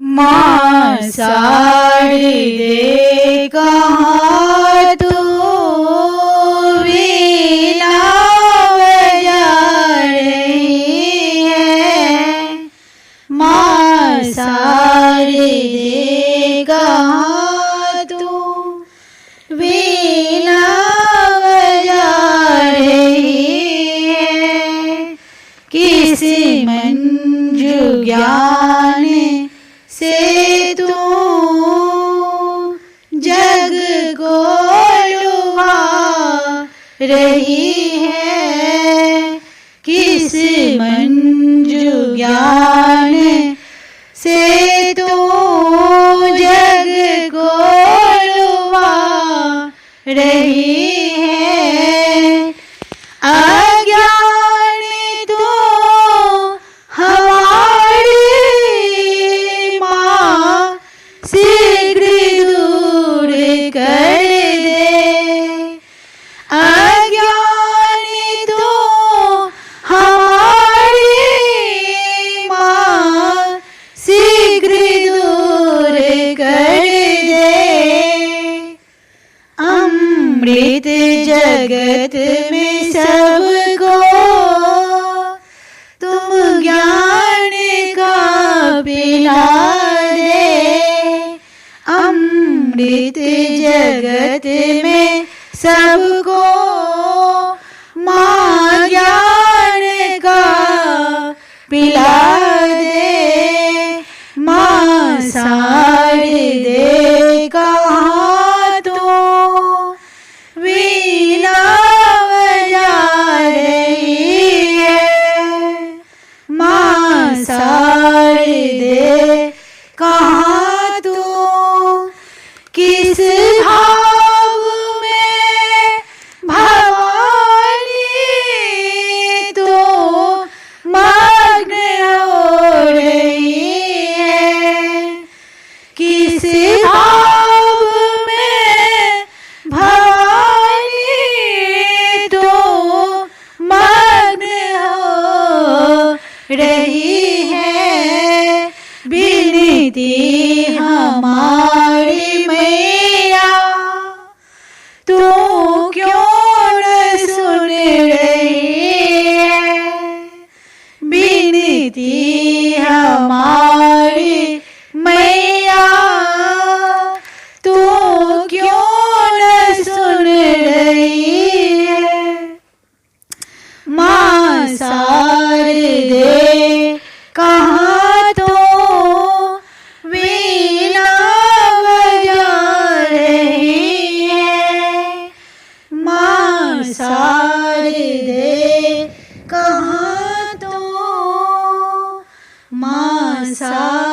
माँ साड़ी दे कहाँ तू वीणा बजा रही है। माँ साड़ी दे कहाँ तू वीणा बजा रही है। किसी मंजू ज्ञान से तू जग को लुभा रही है। किस मंजू ज्ञान से तू जग को लुभा रही है। अज्ञान तू हमारी माँ शीघ्र दूर कर दे। अज्ञान तू हमारी माँ शीघ्र दूर कर दे। अमृत जगत में सबको तुम ज्ञान का पिला दे। अमृत जगत में सबको माँ ज्ञान का पिला दे। माँ साड़ी दे कहाँ तू वीणा बजा रही है। माँ साड़ी दे कहाँ तू किस भाव में भवानी तो मग्न हो रही है। किस भाव में भवानी तो मग्न हो रही है। विनती हमारी मैया तू क्यों न सुन रही है। विनती हमारी मैया तू क्यों न सुन रही है। माँ साड़ी दे कहाँ तो वीणा बजा रही है। माँ साड़ी दे कहाँ तो माँ साड़ी